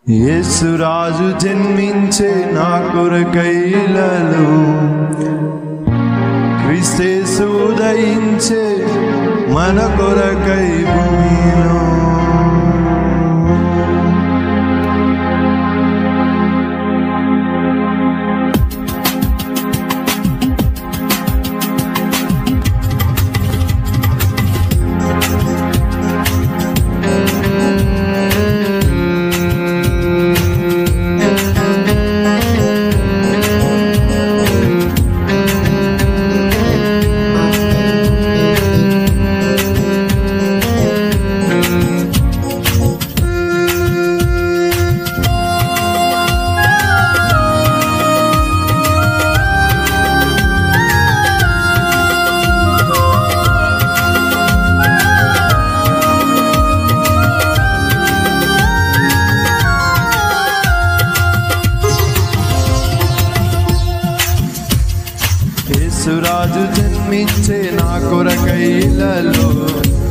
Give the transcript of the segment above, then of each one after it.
యేసురాజు జన్మించే నా కొరకైలలో, క్రీస్తేసు ఉదయించే మన కొరకై భూమిలో. యేసురాజు జన్మించే నా కొరకైలలో,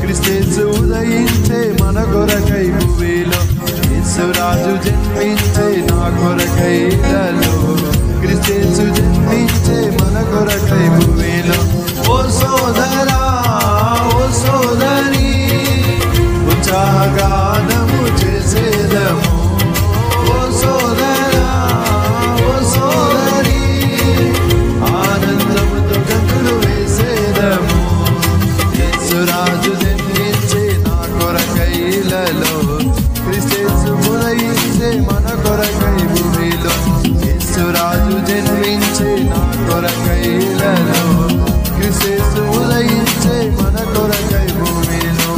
క్రీస్తేసు ఉదయించే మన కొరకై భూమిలో. యేసురాజు జన్మించే నా కొరకైలలో, క్రీస్తేసు జన్మించే మన కొరకై భూమిలో. ఓ సోదరా ఓ సోదరి, ఉత్సాహగానము చేసేదము. ఓ సోదరా ఓ సోదరి, ఆనందముతో గంతులు వేసేదము. యేసురాజు జన్మించే నా కొరకైలలో, క్రీస్తేసు ఉదయించే మన కొరకై భూమిలో. యేసురాజు జన్మించే నా కొరకైలలో, క్రీస్తేసు ఉదయించే మన కొరకై భూమిలో.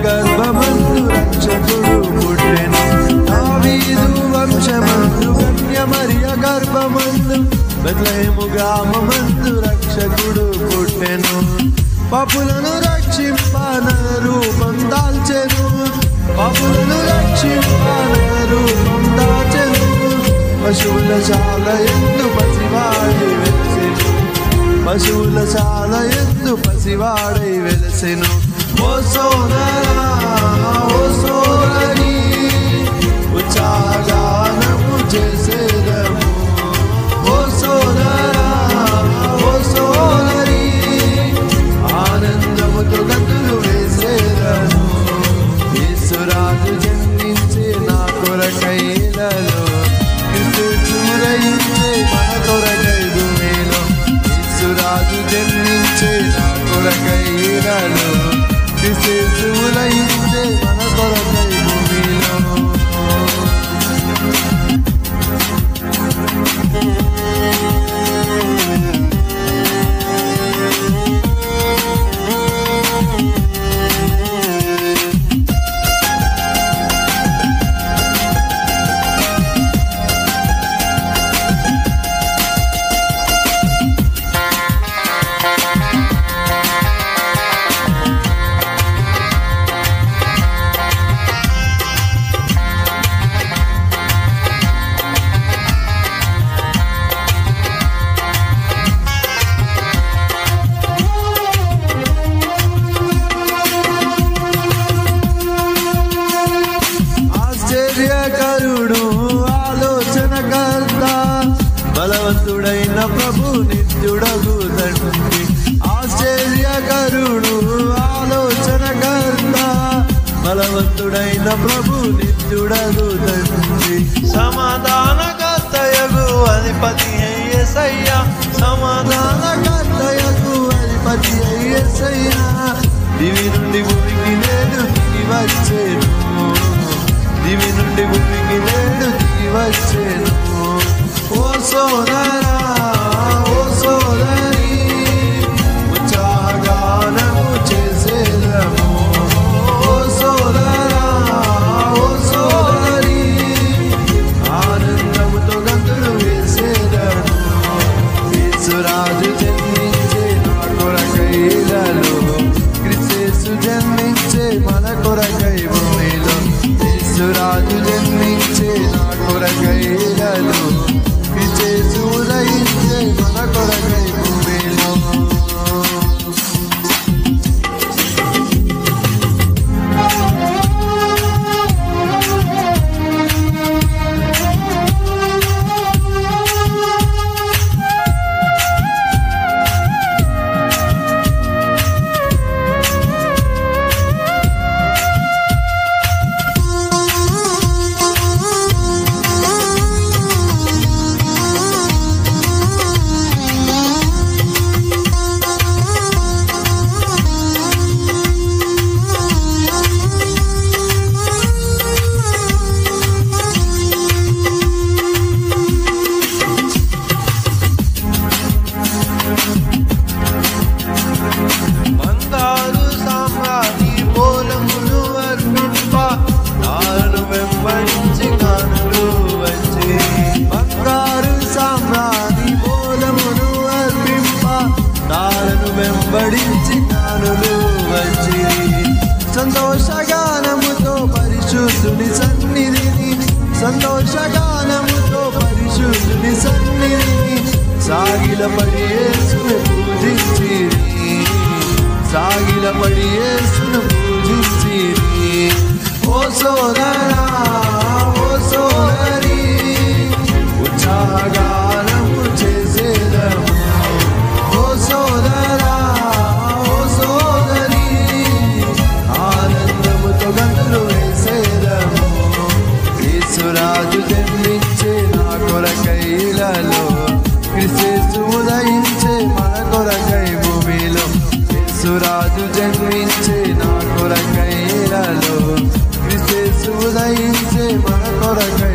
గర్భమందు రక్షకుడు పుట్టెను. దావీదు వంశమందు కన్యమరియ గర్భమందు, బెత్లెహేము గ్రామమందు రక్షకుడు పుట్టెను. పాపులను రక్షింప నర రూపం దాల్చెను, పాపులను రక్షింప నర రూపం దాల్చెను. పశువుల శాల ఎందు పసివాడై వెలసెను, పశువుల శాల ఎందు పసివాడై వెలసెను. ఓ సోదరా ఓ సోదరి, ఉత్సాహగానము చేసేదము. ఓ సోదరా ఓ సోదరి, ఆనందముతో గంతులు వేసేదము. యేసురాజు జన్మించే నా కొరకైలలో, క్రీస్తేసు ఉదయించే మన కొరకై భూమిలో. యేసురాజు జన్మించే నా కొరకైలలో, క్రీస్తేసు ఉదయించే మన కొరకై దయాకరుడు ఆలోచనకర్త బలవంతుడైన ప్రభు నిత్యుడగు తండ్రి సమాధానకర్తయగు అధిపతి యేసయ్యా సమాధానకర్తయగు అధిపతి యేసయ్యా దివి నుండి భూమికి నేడు దిగి వచ్చేను దివి నుండి భూమికి నేడు దిగి వచ్చేను ఓ సోదరా ఓ సోదరి ఉత్సాహగానము చేసేదము ఓ సోదరా ఓ సోదరి ఆనందముతో గంతులు వేసేదము యేసురాజు జన్మించే నా కొరకైలలో క్రీస్తు జన్మించే మన కొరకై భూమిలో యేసురాజు జన్మించే నా కొరకైలలో క్రీస్తు ఉదయించే మన కొరకై భూమిలో వెంబడించి కానులు వచ్చి సంతోషగానముతో పరిశుద్ధుని సన్నిధిని సంతోషగానముతో పరిశుద్ధుని సన్నిధిని సాగిలపడి యేసును పూజించిరి సాగిలపడి యేసును పూజించిరి ఓ సోదరా ఓ సోదరి ఉత్సాహగానము చేసేదము ఓ సోదరా ఓ సోదరి ఆనందముతో గంతులు వేసేదము యేసురాజు జన్మించే నా కొరకైలలో క్రీస్తు ఉదయించే మన కొరకై భూమిలో యేసురాజు జన్మించే నా కొరకైలలో క్రీస్తు ఉదయించే మన కొరకై